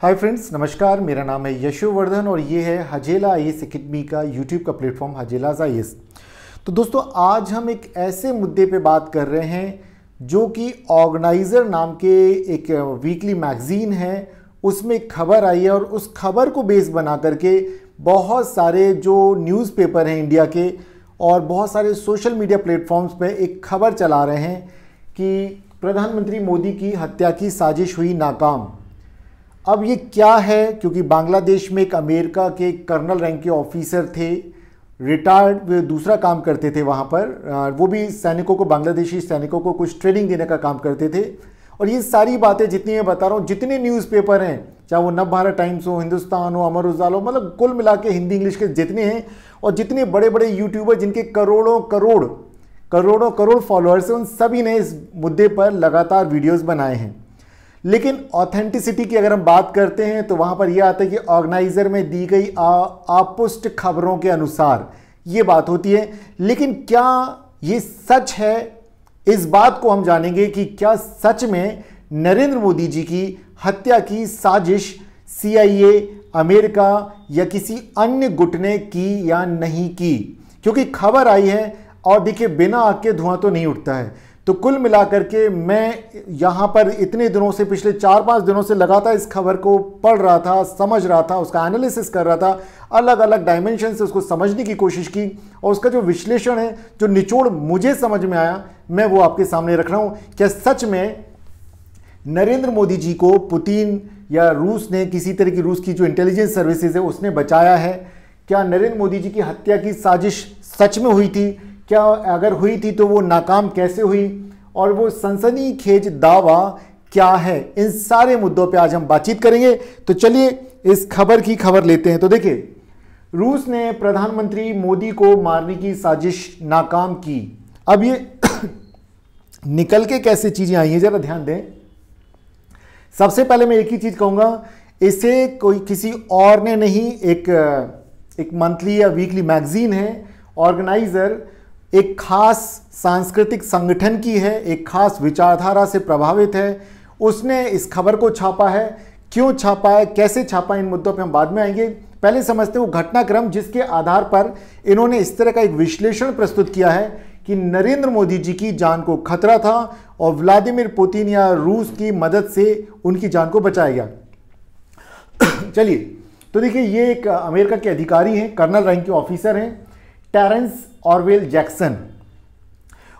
Hi friends, नमस्कार। मेरा नाम है यशोवर्धन और ये है हजेला आईएएस एकेडमी का यूट्यूब का प्लेटफॉर्म हजेलाज आईएएस। तो दोस्तों, आज हम एक ऐसे मुद्दे पे बात कर रहे हैं जो कि ऑर्गेनाइजर नाम के एक वीकली मैगजीन है, उसमें एक खबर आई है और उस खबर को बेस बना करके बहुत सारे जो न्यूज़पेपर हैं इंडिया के और बहुत सारे सोशल मीडिया प्लेटफॉर्म्स पे एक खबर चला रहे हैं कि प्रधानमंत्री मोदी की हत्या की साजिश हुई नाकाम। अब ये क्या है, क्योंकि बांग्लादेश में एक अमेरिका के कर्नल रैंक के ऑफिसर थे, रिटायर्ड, वे दूसरा काम करते थे वहाँ पर, वो भी सैनिकों को, बांग्लादेशी सैनिकों को कुछ ट्रेनिंग देने का काम करते थे। और ये सारी बातें जितनी मैं बता रहा हूँ, जितने न्यूज़पेपर हैं, चाहे वो नवभारत टाइम्स हो, हिंदुस्तान हो, अमर उजाला हो, मतलब कुल मिला के हिंदी इंग्लिश के जितने हैं, और जितने बड़े बड़े यूट्यूबर जिनके करोड़ों करोड़ फॉलोअर्स हैं, उन सभी ने इस मुद्दे पर लगातार वीडियोज़ बनाए हैं। लेकिन ऑथेंटिसिटी की अगर हम बात करते हैं तो वहाँ पर यह आता है कि ऑर्गेनाइजर में दी गई आपुष्ट खबरों के अनुसार ये बात होती है। लेकिन क्या ये सच है, इस बात को हम जानेंगे कि क्या सच में नरेंद्र मोदी जी की हत्या की साजिश CIA, अमेरिका या किसी अन्य गुट ने की या नहीं की। क्योंकि खबर आई है और देखिए, बिना आग के धुआं तो नहीं उठता है। तो कुल मिलाकर के मैं यहाँ पर इतने दिनों से, पिछले 4-5 दिनों से लगातार इस खबर को पढ़ रहा था, समझ रहा था, उसका एनालिसिस कर रहा था, अलग अलग डायमेंशन से उसको समझने की कोशिश की और उसका जो विश्लेषण है, जो निचोड़ मुझे समझ में आया, मैं वो आपके सामने रख रहा हूँ। क्या सच में नरेंद्र मोदी जी को पुतिन या रूस ने, किसी तरह की रूस की जो इंटेलिजेंस सर्विसेज है उसने बचाया है? क्या नरेंद्र मोदी जी की हत्या की साजिश सच में हुई थी? क्या अगर हुई थी तो वो नाकाम कैसे हुई, और वो सनसनीखेज दावा क्या है? इन सारे मुद्दों पे आज हम बातचीत करेंगे। तो चलिए इस खबर की खबर लेते हैं। तो देखिए, रूस ने प्रधानमंत्री मोदी को मारने की साजिश नाकाम की। अब ये निकल के कैसे चीजें आई हैं, जरा ध्यान दें। सबसे पहले मैं एक ही चीज कहूंगा, इसे कोई किसी और ने नहीं, एक मंथली या वीकली मैगजीन है, ऑर्गेनाइजर एक खास सांस्कृतिक संगठन की है, एक खास विचारधारा से प्रभावित है, उसने इस खबर को छापा है। क्यों छापा है, कैसे छापा, इन मुद्दों पे हम बाद में आएंगे। पहले समझते हैं वो घटनाक्रम जिसके आधार पर इन्होंने इस तरह का एक विश्लेषण प्रस्तुत किया है कि नरेंद्र मोदी जी की जान को खतरा था और व्लादिमीर पुतिन या रूस की मदद से उनकी जान को बचाया गया। चलिए, तो देखिए, ये एक अमेरिका के अधिकारी हैं, कर्नल रैंक के ऑफिसर हैं, टेरेंस ऑरवेल जैक्सन।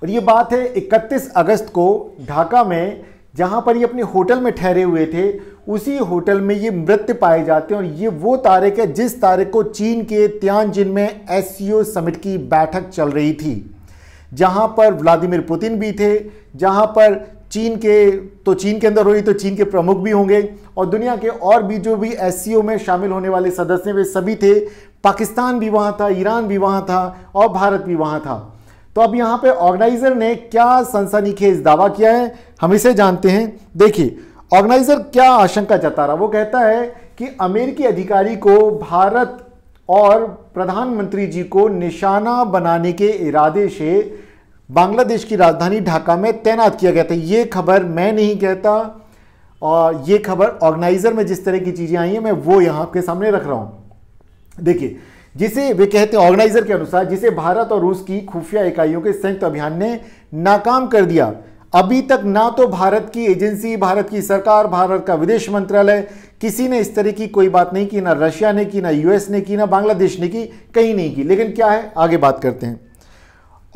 और ये बात है 31 अगस्त को ढाका में, जहां पर ये अपने होटल में ठहरे हुए थे, उसी होटल में ये मृत पाए जाते हैं। और ये वो तारीख है जिस तारीख को चीन के तियानजिन में SCO समिट की बैठक चल रही थी, जहां पर व्लादिमीर पुतिन भी थे, जहां पर चीन के अंदर हुई तो चीन के प्रमुख भी होंगे और दुनिया के और भी जो भी SCO में शामिल होने वाले सदस्य वे सभी थे। पाकिस्तान भी वहां था, ईरान भी वहां था और भारत भी वहां था। तो अब यहां पे ऑर्गेनाइजर ने क्या सनसनीखेज दावा किया है, हम इसे जानते हैं। देखिए, ऑर्गेनाइजर क्या आशंका जता रहा, वो कहता है कि अमेरिकी अधिकारी को भारत और प्रधानमंत्री जी को निशाना बनाने के इरादे से बांग्लादेश की राजधानी ढाका में तैनात किया गया था। ये खबर मैं नहीं कहता, और ये खबर ऑर्गेनाइजर में जिस तरह की चीजें आई हैं मैं वो यहां आपके सामने रख रहा हूं। देखिए, जिसे वे कहते हैं, ऑर्गेनाइजर के अनुसार, जिसे भारत और रूस की खुफिया इकाइयों के संयुक्त अभियान ने नाकाम कर दिया। अभी तक ना तो भारत की एजेंसी, भारत की सरकार, भारत का विदेश मंत्रालय, किसी ने इस तरह की कोई बात नहीं की, ना रशिया ने की, ना US ने की, ना बांग्लादेश ने की, कहीं नहीं की। लेकिन क्या है, आगे बात करते हैं।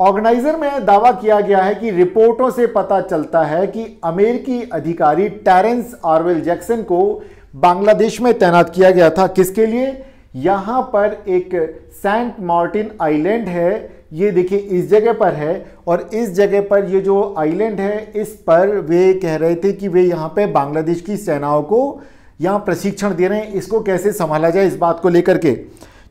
ऑर्गेनाइजर में दावा किया गया है कि रिपोर्टों से पता चलता है कि अमेरिकी अधिकारी टेरेंस ऑरवेल जैक्सन को बांग्लादेश में तैनात किया गया था। किसके लिए? यहां पर एक सेंट मार्टिन आइलैंड है, ये देखिए इस जगह पर है, और इस जगह पर ये जो आइलैंड है, इस पर वे कह रहे थे कि वे यहां पे बांग्लादेश की सेनाओं को यहां प्रशिक्षण दे रहे हैं, इसको कैसे संभाला जाए, इस बात को लेकर के।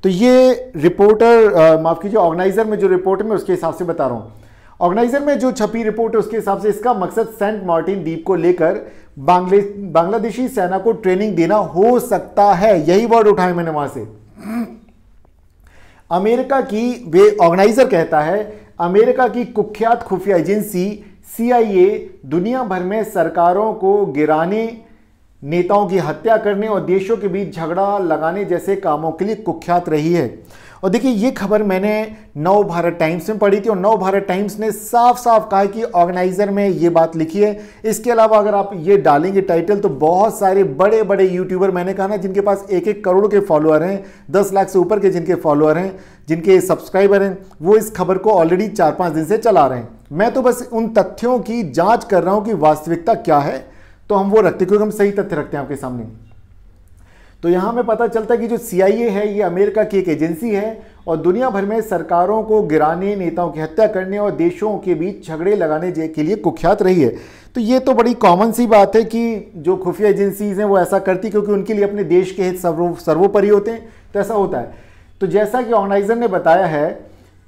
तो ये रिपोर्टर, माफ कीजिए, ऑर्गेनाइजर में जो रिपोर्ट है मैं उसके हिसाब से बता रहा हूं। ऑर्गेनाइजर में जो छपी रिपोर्ट है उसके हिसाब से इसका मकसद सेंट मार्टिन द्वीप को लेकर बांग्लादेशी सेना को ट्रेनिंग देना हो सकता है। यही वर्ड उठाए मैंने वहां से। अमेरिका की, वे ऑर्गेनाइजर कहता है, अमेरिका की कुख्यात खुफिया एजेंसी CIA दुनिया भर में सरकारों को गिराने नेताओं की हत्या करने और देशों के बीच झगड़ा लगाने जैसे कामों के लिए कुख्यात रही है। और देखिए, ये खबर मैंने नव भारत टाइम्स में पढ़ी थी और नव भारत टाइम्स ने साफ साफ कहा कि ऑर्गेनाइजर में ये बात लिखी है। इसके अलावा अगर आप ये डालेंगे टाइटल तो बहुत सारे बड़े बड़े यूट्यूबर, मैंने कहा ना, जिनके पास 1-1 करोड़ के फॉलोअर हैं, 10 लाख से ऊपर के जिनके फॉलोअर हैं, जिनके सब्सक्राइबर हैं, वो इस खबर को ऑलरेडी 4-5 दिन से चला रहे हैं। मैं तो बस उन तथ्यों की जांच कर रहा हूं कि वास्तविकता क्या है, तो हम वो रखते, क्योंकि हम सही तथ्य रखते हैं आपके सामने। तो यहां में पता चलता है कि जो CIA है ये अमेरिका की एक एजेंसी है और दुनिया भर में सरकारों को गिराने, नेताओं की हत्या करने और देशों के बीच झगड़े लगाने के लिए कुख्यात रही है। तो ये तो बड़ी कॉमन सी बात है कि जो खुफिया एजेंसीज हैं वो ऐसा करती, क्योंकि उनके लिए अपने देश के हित सर्वोपरि होते हैं, तो ऐसा होता है। तो जैसा कि ऑर्गेनाइजर ने बताया है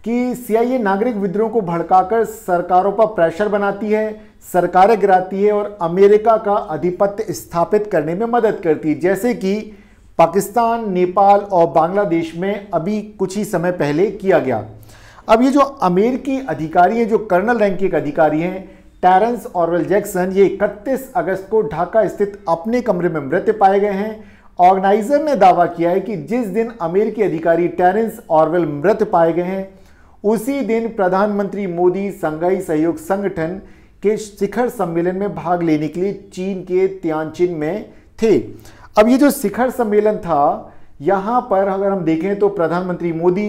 कि CIA नागरिक विद्रोह को भड़काकर सरकारों पर प्रेशर बनाती है, सरकारें गिराती है और अमेरिका का आधिपत्य स्थापित करने में मदद करती है, जैसे कि पाकिस्तान, नेपाल और बांग्लादेश में अभी कुछ ही समय पहले किया गया। अब ये जो अमेरिकी अधिकारी हैं, जो कर्नल रैंक के एक अधिकारी हैं, टेरेंस ऑरवेल जैक्सन, ये 31 अगस्त को ढाका स्थित अपने कमरे में मृत पाए गए हैं। ऑर्गेनाइजर ने दावा किया है कि जिस दिन अमेरिकी अधिकारी टेरेंस ऑरवेल मृत पाए गए हैं, उसी दिन प्रधानमंत्री मोदी शंघाई सहयोग संगठन के शिखर सम्मेलन में भाग लेने के लिए चीन के तियानजिन में थे। अब ये जो शिखर सम्मेलन था, यहां पर अगर हम देखें तो प्रधानमंत्री मोदी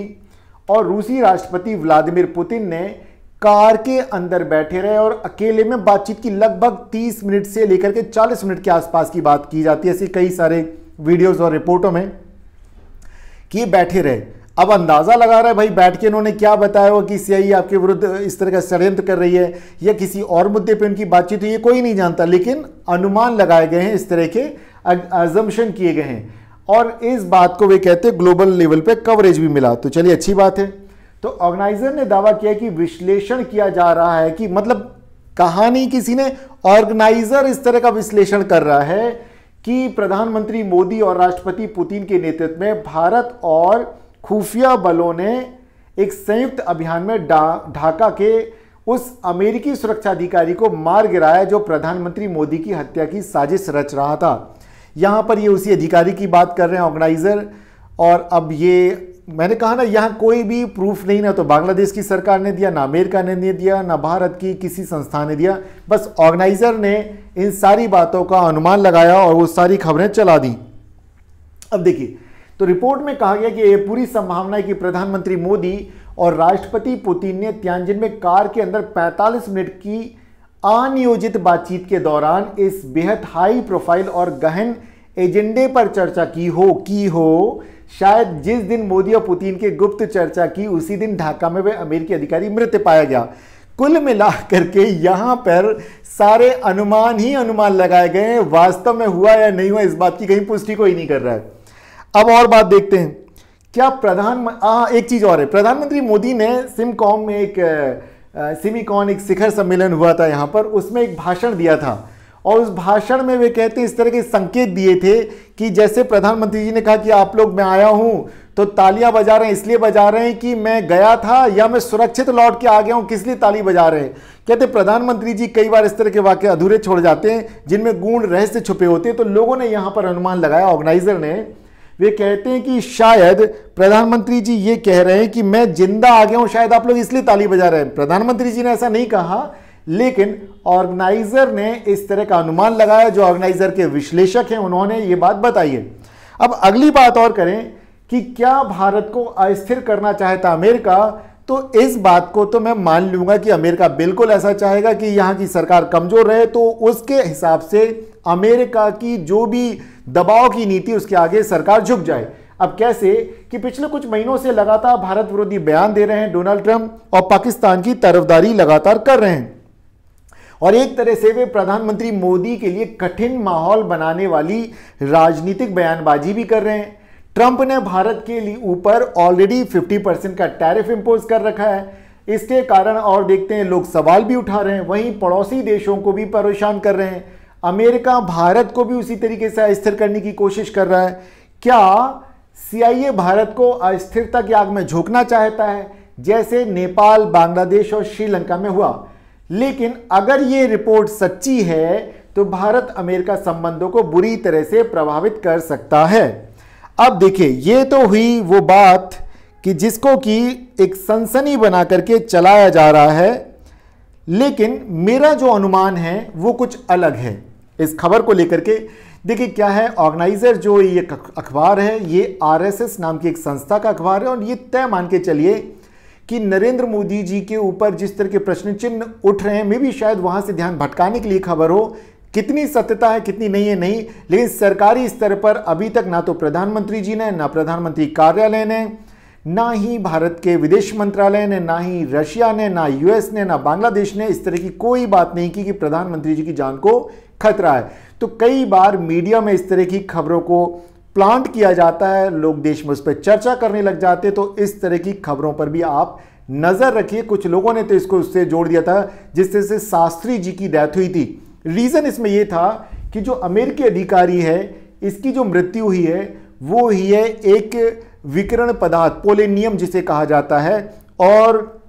और रूसी राष्ट्रपति व्लादिमीर पुतिन ने कार के अंदर बैठे रहे और अकेले में बातचीत की। लगभग 30 मिनट से लेकर के 40 मिनट के आसपास की बात की जाती है ऐसी कई सारे वीडियोस और रिपोर्टों में कि बैठे रहे। अब अंदाजा लगा रहा है भाई बैठ के इन्होंने क्या बताया हो कि CIA आपके विरुद्ध इस तरह का षड्यंत्र कर रही है या किसी और मुद्दे पे उनकी बातचीत, ये कोई नहीं जानता, लेकिन अनुमान लगाए गए हैं, इस तरह के अजम्पशन किए गए हैं और इस बात को वे कहते हैं ग्लोबल लेवल पे कवरेज भी मिला। तो चलिए, अच्छी बात है। तो ऑर्गेनाइजर ने दावा किया कि विश्लेषण किया जा रहा है कि मतलब कहानी किसी ने, ऑर्गेनाइजर इस तरह का विश्लेषण कर रहा है कि प्रधानमंत्री मोदी और राष्ट्रपति पुतिन के नेतृत्व में भारत और खुफिया बलों ने एक संयुक्त अभियान में ढाका के उस अमेरिकी सुरक्षा अधिकारी को मार गिराया जो प्रधानमंत्री मोदी की हत्या की साजिश रच रहा था। यहां पर ये उसी अधिकारी की बात कर रहे हैं ऑर्गेनाइजर। और अब ये मैंने कहा ना, यहां कोई भी प्रूफ नहीं, ना तो बांग्लादेश की सरकार ने दिया, ना अमेरिका ने दिया, ना भारत की किसी संस्था ने दिया, बस ऑर्गेनाइजर ने इन सारी बातों का अनुमान लगाया और वो सारी खबरें चला दी। अब देखिए, तो रिपोर्ट में कहा गया कि यह पूरी संभावना है कि प्रधानमंत्री मोदी और राष्ट्रपति पुतिन ने तियानजिन में कार के अंदर 45 मिनट की अनियोजित बातचीत के दौरान इस बेहद हाई प्रोफाइल और गहन एजेंडे पर चर्चा की हो। शायद जिस दिन मोदी और पुतिन के गुप्त चर्चा की, उसी दिन ढाका में वह अमेरिकी अधिकारी मृत पाया गया। कुल मिलाकर के यहां पर सारे अनुमान ही अनुमान लगाए गए हैं, वास्तव में हुआ या नहीं हुआ इस बात की कहीं पुष्टि कोई नहीं कर रहा है। अब और बात देखते हैं, क्या एक चीज और है, प्रधानमंत्री मोदी ने सिमकॉन में एक शिखर सम्मेलन हुआ था यहां पर, उसमें एक भाषण दिया था और उस भाषण में वे कहते इस तरह के संकेत दिए थे कि जैसे प्रधानमंत्री जी ने कहा कि आप लोग, मैं आया हूं तो तालियां बजा रहे हैं, इसलिए बजा रहे हैं कि मैं गया था या मैं सुरक्षित लौट के आ गया हूं, किस लिए ताली बजा रहे हैं। कहते प्रधानमंत्री जी कई बार इस तरह के वाक्य अधूरे छोड़ जाते हैं जिनमें गूढ़ रहस्य छुपे होते हैं। तो लोगों ने यहां पर अनुमान लगाया, ऑर्गेनाइजर ने, वे कहते हैं कि शायद प्रधानमंत्री जी ये कह रहे हैं कि मैं जिंदा आ गया हूं, शायद आप लोग इसलिए ताली बजा रहे हैं। प्रधानमंत्री जी ने ऐसा नहीं कहा, लेकिन ऑर्गेनाइजर ने इस तरह का अनुमान लगाया। जो ऑर्गेनाइजर के विश्लेषक हैं उन्होंने ये बात बताई है। अब अगली बात और करें कि क्या भारत को अस्थिर करना चाहता अमेरिका, तो इस बात को तो मैं मान लूंगा कि अमेरिका बिल्कुल ऐसा चाहेगा कि यहां की सरकार कमजोर रहे, तो उसके हिसाब से अमेरिका की जो भी दबाव की नीति उसके आगे सरकार झुक जाए। अब कैसे कि पिछले कुछ महीनों से लगातार भारत विरोधी बयान दे रहे हैं डोनाल्ड ट्रंप और पाकिस्तान की तरफदारी लगातार कर रहे हैं और एक तरह से वे प्रधानमंत्री मोदी के लिए कठिन माहौल बनाने वाली राजनीतिक बयानबाजी भी कर रहे हैं। ट्रंप ने भारत के लिए ऊपर ऑलरेडी 50% का टैरिफ इंपोज कर रखा है। इसके कारण और देखते हैं लोग सवाल भी उठा रहे हैं, वहीं पड़ोसी देशों को भी परेशान कर रहे हैं। अमेरिका भारत को भी उसी तरीके से अस्थिर करने की कोशिश कर रहा है। क्या CIA भारत को अस्थिरता की आग में झोंकना चाहता है, जैसे नेपाल, बांग्लादेश और श्रीलंका में हुआ? लेकिन अगर ये रिपोर्ट सच्ची है तो भारत अमेरिका संबंधों को बुरी तरह से प्रभावित कर सकता है। अब देखिए, ये तो हुई वो बात कि जिसको कि एक सनसनी बना करके चलाया जा रहा है, लेकिन मेरा जो अनुमान है वो कुछ अलग है इस खबर को लेकर के। देखिए क्या है, ऑर्गेनाइजर जो ये अखबार है, ये आरएसएस नाम की एक संस्था का अखबार है, और ये तय मान के चलिए कि नरेंद्र मोदी जी के ऊपर जिस तरह के प्रश्न चिन्ह उठ रहे हैं, मे भी शायद वहां से ध्यान भटकाने के लिए खबर हो। कितनी सत्यता है कितनी नहीं है नहीं, लेकिन सरकारी स्तर पर अभी तक ना तो प्रधानमंत्री जी ने, ना प्रधानमंत्री कार्यालय ने, ना ही भारत के विदेश मंत्रालय ने, ना ही रशिया ने, ना यूएस ने, ना बांग्लादेश ने इस तरह की कोई बात नहीं की कि प्रधानमंत्री जी की जान को खतरा है। तो कई बार मीडिया में इस तरह की खबरों को प्लांट किया जाता है, लोग देश में उस पर चर्चा करने लग जाते हैं। तो इस तरह की खबरों पर भी आप नजर रखिए। कुछ लोगों ने तो इसको उससे जोड़ दिया था जिस तरह से शास्त्री जी की डेथ हुई थी। रीजन इसमें यह था कि जो अमेरिकी अधिकारी है, इसकी जो मृत्यु हुई है वो ही है एक विकिरण पदार्थ, पोलेनियम जिसे कहा जाता है, और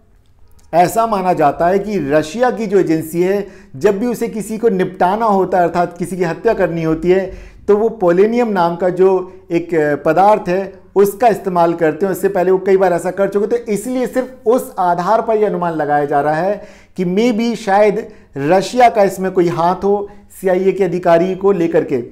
ऐसा माना जाता है कि रशिया की जो एजेंसी है, जब भी उसे किसी को निपटाना होता है, अर्थात किसी की हत्या करनी होती है, तो वो पोलेनियम नाम का जो एक पदार्थ है उसका इस्तेमाल करते हैं। इससे पहले वो कई बार ऐसा कर चुके, तो इसलिए सिर्फ उस आधार पर यह अनुमान लगाया जा रहा है कि मे बी शायद रशिया का इसमें कोई हाथ हो, सीआईए के अधिकारी को लेकर के।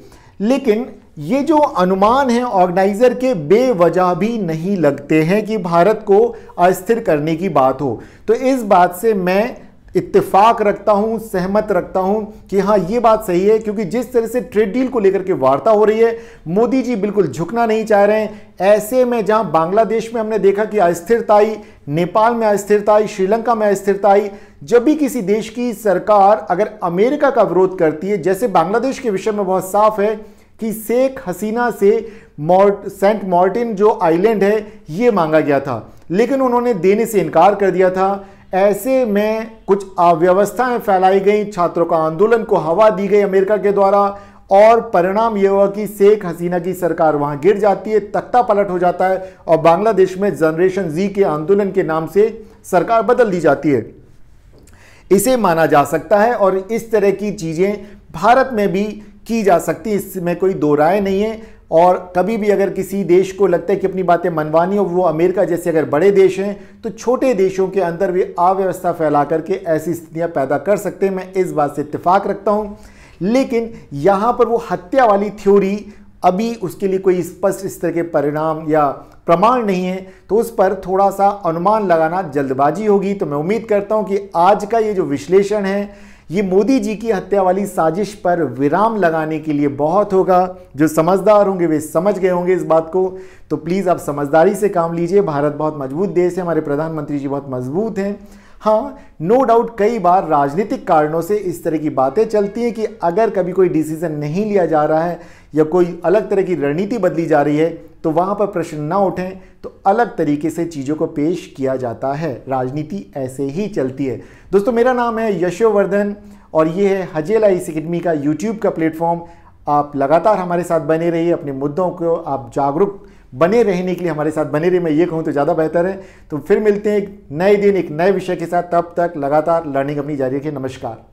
लेकिन ये जो अनुमान है ऑर्गेनाइजर के, बेवजह भी नहीं लगते हैं कि भारत को अस्थिर करने की बात हो। तो इस बात से मैं इत्तेफाक रखता हूं, सहमत रखता हूं कि हाँ ये बात सही है, क्योंकि जिस तरह से ट्रेड डील को लेकर के वार्ता हो रही है, मोदी जी बिल्कुल झुकना नहीं चाह रहे हैं। ऐसे में जहां बांग्लादेश में हमने देखा कि अस्थिरता आई, नेपाल में अस्थिरता आई, श्रीलंका में अस्थिरता आई, जब भी किसी देश की सरकार अगर अमेरिका का विरोध करती है, जैसे बांग्लादेश के विषय में बहुत साफ है कि शेख हसीना से सेंट मार्टिन जो आइलैंड है ये मांगा गया था, लेकिन उन्होंने देने से इनकार कर दिया था। ऐसे में कुछ अव्यवस्थाएं फैलाई गई, छात्रों का आंदोलन को हवा दी गई अमेरिका के द्वारा, और परिणाम यह हुआ कि शेख हसीना की सरकार वहां गिर जाती है, तख्ता पलट हो जाता है, और बांग्लादेश में जनरेशन जी के आंदोलन के नाम से सरकार बदल दी जाती है। इसे माना जा सकता है, और इस तरह की चीजें भारत में भी की जा सकती है, इसमें कोई दो राय नहीं है। और कभी भी अगर किसी देश को लगता है कि अपनी बातें मनवानी हो, वो अमेरिका जैसे अगर बड़े देश हैं, तो छोटे देशों के अंदर भी अव्यवस्था फैला करके ऐसी स्थितियां पैदा कर सकते हैं। मैं इस बात से इत्तेफाक रखता हूं, लेकिन यहां पर वो हत्या वाली थ्योरी, अभी उसके लिए कोई स्पष्ट इस तरह के परिणाम या प्रमाण नहीं है, तो उस पर थोड़ा सा अनुमान लगाना जल्दबाजी होगी। तो मैं उम्मीद करता हूं कि आज का ये जो विश्लेषण है, ये मोदी जी की हत्या वाली साजिश पर विराम लगाने के लिए बहुत होगा। जो समझदार होंगे वे समझ गए होंगे इस बात को। तो प्लीज़ आप समझदारी से काम लीजिए। भारत बहुत मजबूत देश है, हमारे प्रधानमंत्री जी बहुत मजबूत हैं। हाँ, नो डाउट कई बार राजनीतिक कारणों से इस तरह की बातें चलती हैं कि अगर कभी कोई डिसीजन नहीं लिया जा रहा है या कोई अलग तरह की रणनीति बदली जा रही है, तो वहाँ पर प्रश्न ना उठें, तो अलग तरीके से चीज़ों को पेश किया जाता है। राजनीति ऐसे ही चलती है। दोस्तों, मेरा नाम है यशोवर्धन और ये है हजेला इस एकेडमी का यूट्यूब का प्लेटफॉर्म। आप लगातार हमारे साथ बने रहिए, अपने मुद्दों को आप जागरूक बने रहने के लिए हमारे साथ बने रहिए, मैं ये कहूँ तो ज़्यादा बेहतर है। तो फिर मिलते हैं एक नए दिन एक नए विषय के साथ, तब तक लगातार लर्निंग अपनी जारी रखिए। नमस्कार।